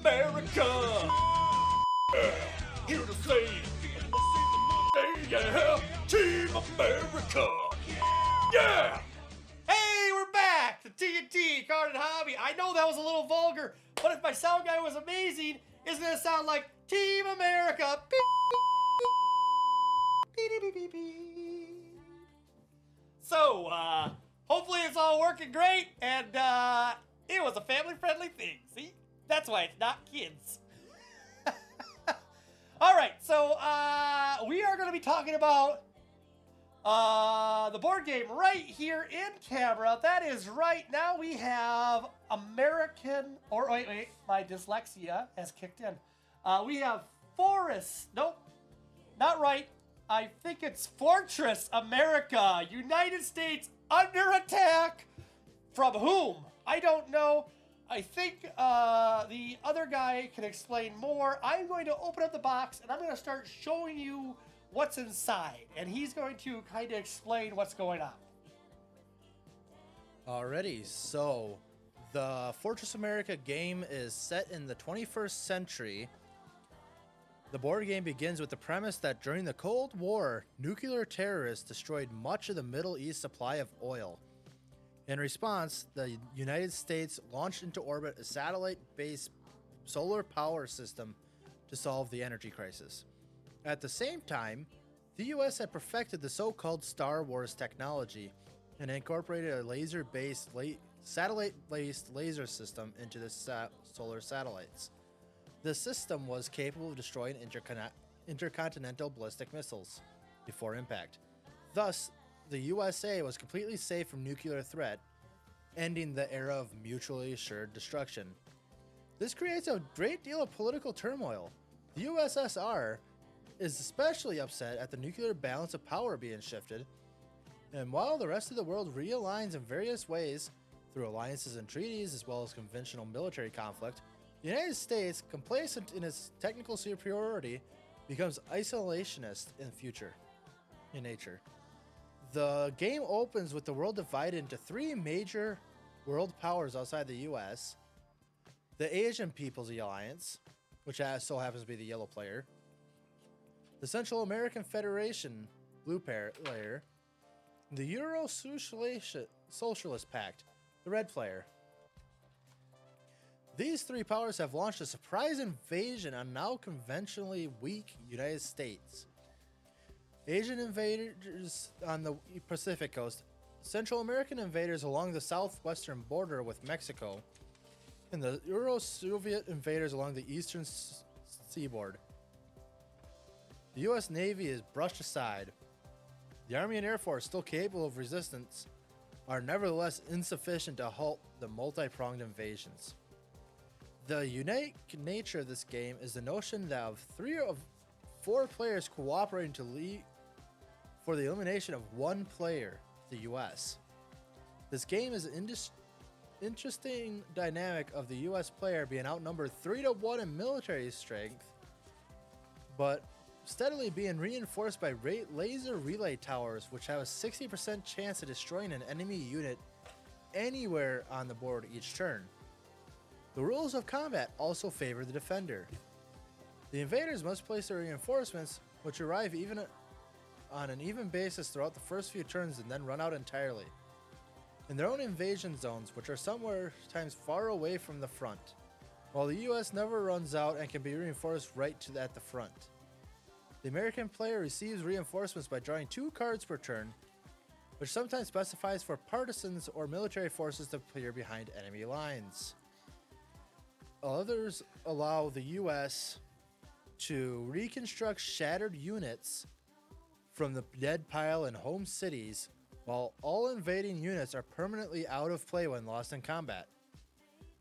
America. Yeah, here to save. Yeah, Team America. Yeah. Hey, we're back to TNT Garden Hobby. I know that was a little vulgar, but if my sound guy was amazing, it's gonna sound like Team America. So, hopefully it's all working great, and it was a family-friendly thing. See, that's why it's not kids. All right, so we are going to be talking about the board game right here in camera. That is right. Now we have American, or wait, my dyslexia has kicked in. We have Forest. Nope, not right. I think it's Fortress America, United States under attack. From whom? I don't know. I think the other guy can explain more. I'm going to open up the box and I'm going to start showing you what's inside. And he's going to kind of explain what's going on. Alrighty, so the Fortress America game is set in the 21st century. The board game begins with the premise that during the Cold War, nuclear terrorists destroyed much of the Middle East supply of oil. In response, the United States launched into orbit a satellite-based solar power system to solve the energy crisis. At the same time, the US had perfected the so-called Star Wars technology and incorporated a satellite-based laser system into the solar satellites. The system was capable of destroying intercontinental ballistic missiles before impact. Thus, the USA was completely safe from nuclear threat, ending the era of mutually assured destruction. This creates a great deal of political turmoil. The USSR is especially upset at the nuclear balance of power being shifted, and while the rest of the world realigns in various ways through alliances and treaties as well as conventional military conflict, the United States, complacent in its technical superiority, becomes isolationist in nature. The game opens with the world divided into three major world powers outside the US: the Asian People's Alliance, which so happens to be the yellow player, the Central American Federation, blue player, the Euro Socialist Pact, the red player. These three powers have launched a surprise invasion on now conventionally weak United States. Asian invaders on the Pacific coast, Central American invaders along the southwestern border with Mexico, and the Euro-Soviet invaders along the eastern seaboard. The US Navy is brushed aside. The Army and Air Force, still capable of resistance, are nevertheless insufficient to halt the multi-pronged invasions. The unique nature of this game is the notion that of 3 of 4 players cooperating for the elimination of one player, the US. This game is an interesting dynamic of the US player being outnumbered 3-1 in military strength, but steadily being reinforced by laser relay towers, which have a 60% chance of destroying an enemy unit anywhere on the board each turn. The rules of combat also favor the defender. The invaders must place their reinforcements, which arrive on an even basis throughout the first few turns and then run out entirely, in their own invasion zones, which are sometimes far away from the front, while the US never runs out and can be reinforced at the front. The American player receives reinforcements by drawing 2 cards per turn, which sometimes specifies for partisans or military forces to appear behind enemy lines. Others allow the US to reconstruct shattered units from the dead pile in home cities, while all invading units are permanently out of play when lost in combat.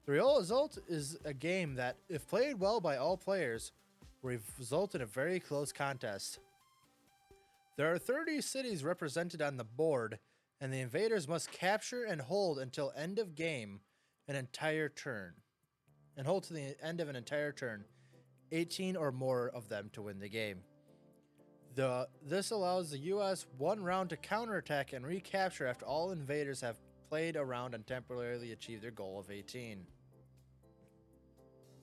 The real result is a game that, if played well by all players, will result in a very close contest. There are 30 cities represented on the board, and the invaders must capture and hold until end of game an entire turn. And hold to the end of an entire turn, 18 or more of them to win the game. This allows the US 1 round to counterattack and recapture after all invaders have played a round and temporarily achieved their goal of 18.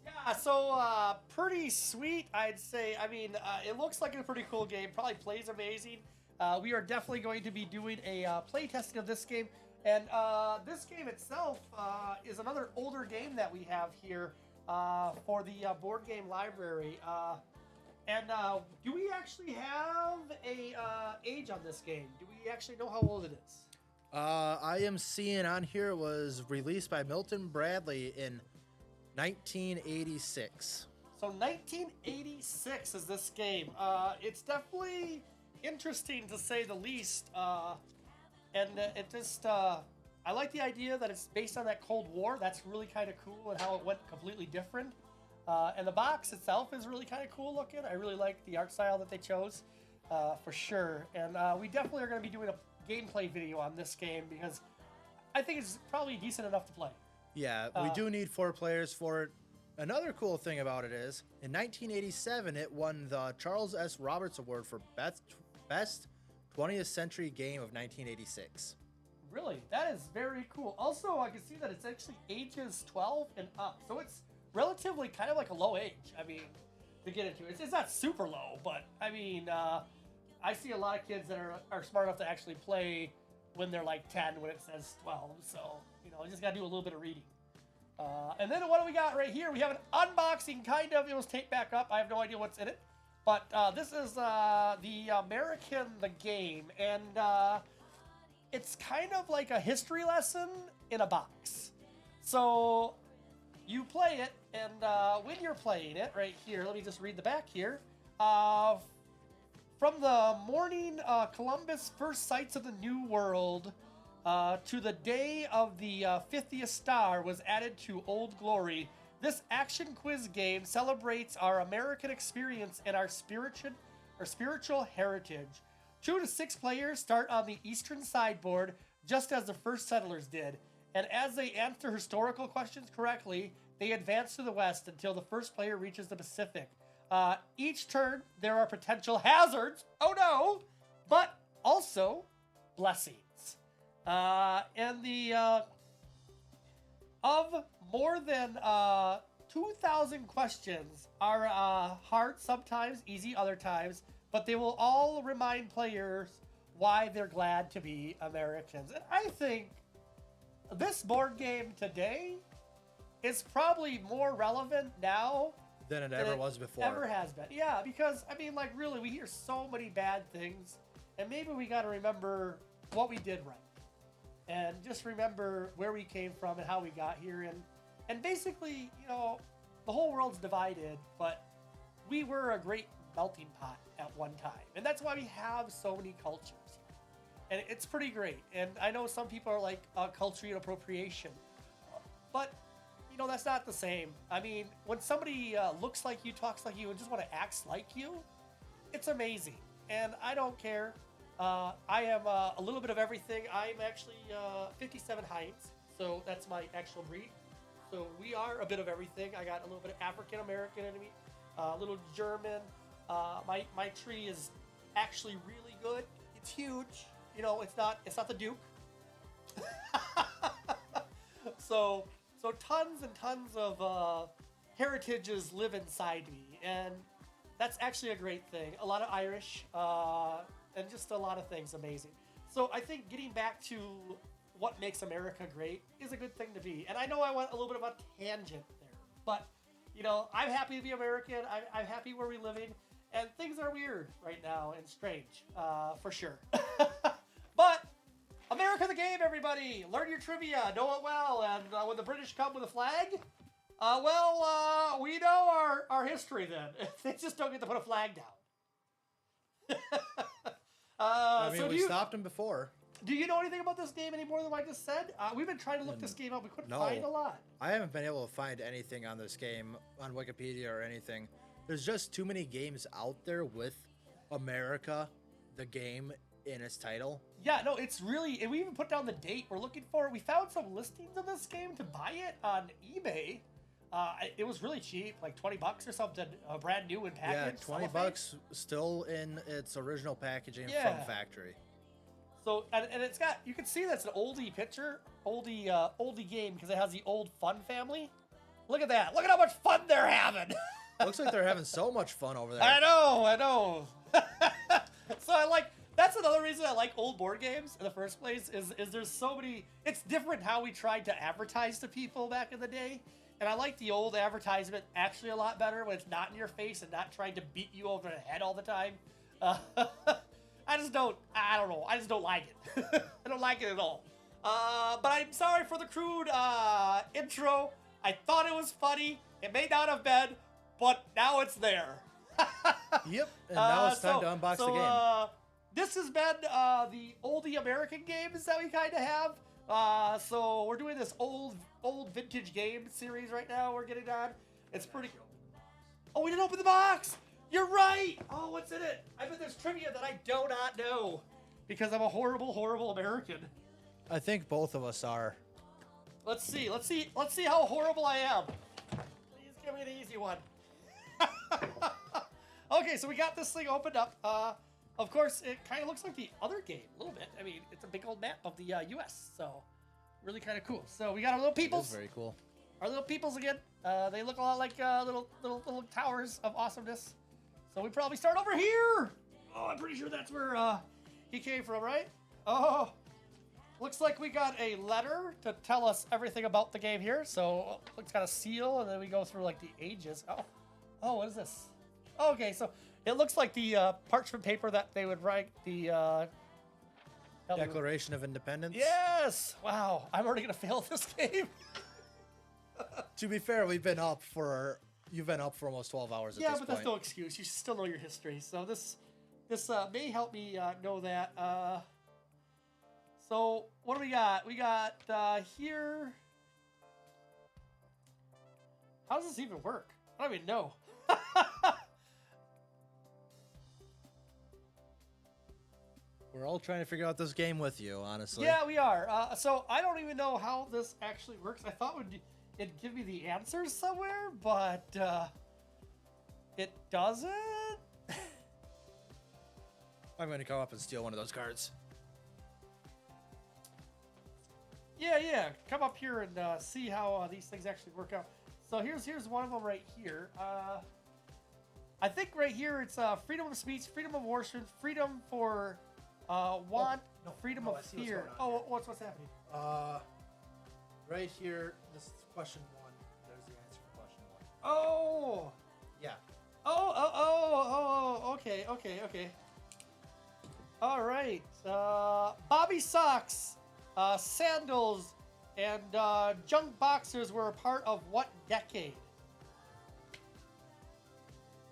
Yeah, so pretty sweet, I'd say. I mean, it looks like a pretty cool game. Probably plays amazing. We are definitely going to be doing a play testing of this game. And this game itself is another older game that we have here for the board game library. And do we actually have a age on this game? Do we actually know how old it is? I am seeing on here it was released by Milton Bradley in 1986. So 1986 is this game. It's definitely interesting to say the least. And it just, I like the idea that it's based on that Cold War. That's really kind of cool and how it went completely different. And the box itself is really kind of cool looking. I really like the art style that they chose, for sure. And we definitely are going to be doing a gameplay video on this game because I think it's probably decent enough to play. Yeah, we do need 4 players for it. Another cool thing about it is, in 1987, it won the Charles S. Roberts Award for Best 20th Century Game of 1986. Really? That is very cool. Also, I can see that it's actually ages 12 and up. So it's relatively kind of like a low age. I mean, to get into it. It's not super low, but I mean, I see a lot of kids that are smart enough to actually play when they're like 10 when it says 12. So, you know, you just got to do a little bit of reading. And then what do we got right here? We have an unboxing, kind of. It was taped back up. I have no idea what's in it. But this is the American the Game. And it's kind of like a history lesson in a box. So you play it, and when you're playing it right here, let me just read the back here. From the morning Columbus first sights of the New World to the day of the 50th star was added to Old Glory, this action quiz game celebrates our American experience and our spiritual heritage. 2 to 6 players start on the eastern sideboard, just as the first settlers did. And as they answer historical questions correctly, they advance to the west until the first player reaches the Pacific. Each turn, there are potential hazards. Oh no! But also blessings. And the of more than 2,000 questions are hard sometimes, easy other times, but they will all remind players why they're glad to be Americans. And I think this board game today is probably more relevant now than it ever was before. Ever has been. Yeah, because, I mean, like, really, we hear so many bad things, and maybe we got to remember what we did right. And just remember where we came from and how we got here. And basically, you know, the whole world's divided, but we were a great melting pot at one time. And that's why we have so many cultures. And it's pretty great. And I know some people are like cultural appropriation. But, you know, that's not the same. I mean, when somebody looks like you, talks like you, and just want to act like you, it's amazing. And I don't care. I am a little bit of everything. I'm actually 57 Heinz, so that's my actual breed. So we are a bit of everything. I got a little bit of African American in me, a little German. My tree is actually really good. It's huge. You know, it's not the Duke. So tons and tons of heritages live inside me, and that's actually a great thing. A lot of Irish. And just a lot of things amazing. So I think getting back to what makes America great is a good thing to be. And I know I went a little bit of a tangent there, but, you know, I'm happy to be American. I'm happy where we're living, and things are weird right now and strange, for sure. But America the Game, everybody. Learn your trivia, know it well, and when the British come with a flag, we know our history then. They just don't get to put a flag down. I mean, we stopped him before. Do you know anything about this game any more than what I just said? We've been trying to look this game up. We couldn't find a lot. I haven't been able to find anything on this game on Wikipedia or anything. There's just too many games out there with America, the game, in its title. Yeah, no, it's really... And we even put down the date we're looking for. We found some listings of this game to buy it on eBay. It was really cheap, like $20 or something, brand new in package. Yeah, $20 still in its original packaging from factory. So, and it's got, you can see that's an oldie picture, oldie game, because it has the old Fun family. Look at that. Look at how much fun they're having. Looks like they're having so much fun over there. I know. So that's another reason I like old board games in the first place is there's so many, it's different how we tried to advertise to people back in the day. And I like the old advertisement actually a lot better when it's not in your face and not trying to beat you over the head all the time. I just don't like it. I don't like it at all. But I'm sorry for the crude intro. I thought it was funny. It may not have been, but now it's there. Yep, and now it's time to unbox the game. This has been the oldie American games that we kind of have. So we're doing this old vintage game series right now. We're getting on. It's pretty. Oh, we didn't open the box. You're right. Oh, what's in it? I bet there's trivia that I do not know because I'm a horrible American. I think both of us are. Let's see how horrible I am. Please give me the easy one. Okay, so we got this thing opened up. Of course, it kind of looks like the other game a little bit. I mean, it's a big old map of the U.S., so really kind of cool. So we got our little peoples. Very cool. Our little peoples again. They look a lot like little towers of awesomeness. So we probably start over here. Oh, I'm pretty sure that's where he came from, right? Oh, looks like we got a letter to tell us everything about the game here. So it's got a seal, and then we go through like the ages. Oh, what is this? Okay, so it looks like the parchment paper that they would write the Declaration of Independence. Yes. Wow, I'm already gonna fail this game. To be fair, you've been up for almost 12 hours at this point. Yeah, but that's no excuse. You should still know your history. So this may help me know that. So what do we got? We got here. How does this even work? I don't even know. We're all trying to figure out this game with you, honestly. Yeah, we are. So I don't even know how this actually works. I thought it'd give me the answers somewhere, but it doesn't. I'm going to come up and steal one of those cards. Yeah. Come up here and see how these things actually work out. So here's one of them right here. I think right here it's freedom of speech, freedom of worship, freedom for want, freedom of fear. What's happening? Right here, this is question 1. There's the answer for question 1. Oh. Yeah. Okay. All right. Bobby socks, sandals, and junk boxers were a part of what decade?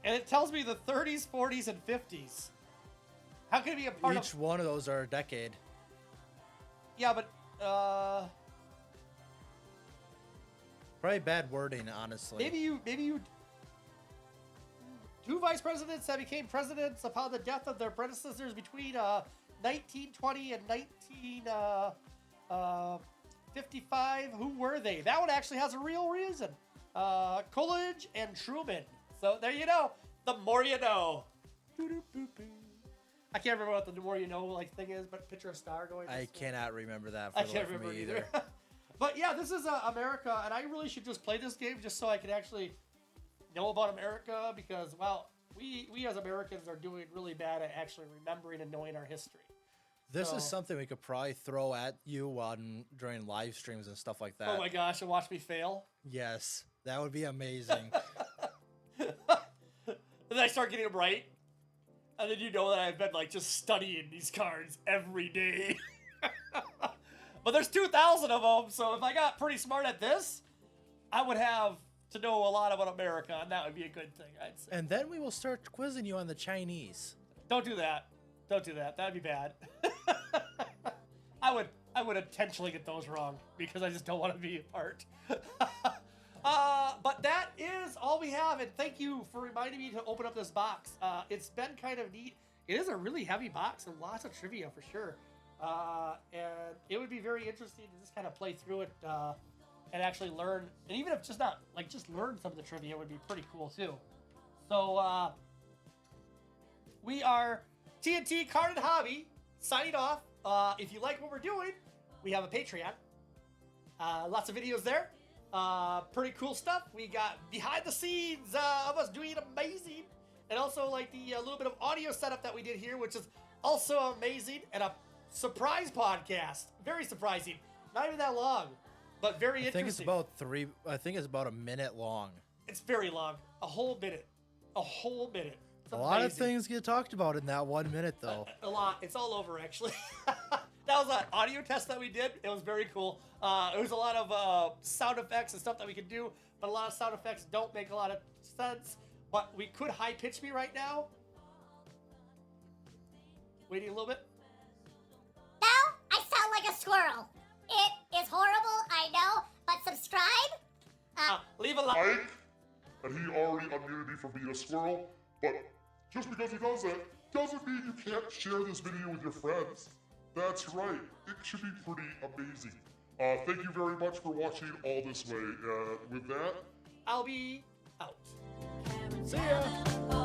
And it tells me the 30s, 40s, and 50s. How can it be a part of... Each one of those are a decade. Yeah, but... Probably bad wording, honestly. Maybe you... 2 vice presidents that became presidents upon the death of their predecessors between 1920 and 1955. Who were they? That one actually has a real reason. Coolidge and Truman. So there you know. The more you know. I can't remember what the more you know thing is, but picture a star going. I cannot remember that. I can't remember either. But yeah, this is America, and I really should just play this game just so I can actually know about America because, well, we as Americans are doing really bad at actually remembering and knowing our history. This is something we could probably throw at you during live streams and stuff like that. Oh my gosh, and watch me fail? Yes, that would be amazing. And then I start getting them right. And then you know that I've been just studying these cards every day. But there's 2,000 of them, so if I got pretty smart at this, I would have to know a lot about America, and that would be a good thing, I'd say. And then we will start quizzing you on the Chinese. Don't do that. That'd be bad. I would intentionally get those wrong because I just don't want to be a part. But that is all we have, and thank you for reminding me to open up this box. It's been kind of neat. It is a really heavy box and lots of trivia for sure. And it would be very interesting to just kind of play through it and actually learn. And even if just not just learn some of the trivia would be pretty cool too. So we are TNT Card and Hobby signing off. If you like what we're doing, we have a Patreon. Lots of videos there. Pretty cool stuff. We got behind the scenes of us doing amazing. And also like the little bit of audio setup that we did here, which is also amazing. And a surprise podcast. Very surprising. Not even that long, but very interesting. I think it's about a minute long. It's very long. A whole minute. A whole minute. It's a lot of things get talked about in that 1 minute, though. A lot. It's all over, actually. That was an audio test that we did. It was very cool. It was a lot of sound effects and stuff that we could do, but a lot of sound effects don't make a lot of sense. But we could high pitch me right now. Waiting a little bit. Now I sound like a squirrel. It is horrible, I know, but subscribe. Leave a like. And he already unmuted me from being a squirrel, but just because he does that doesn't mean you can't share this video with your friends. That's right, it should be pretty amazing. Thank you very much for watching all this way. With that, I'll be out. See ya.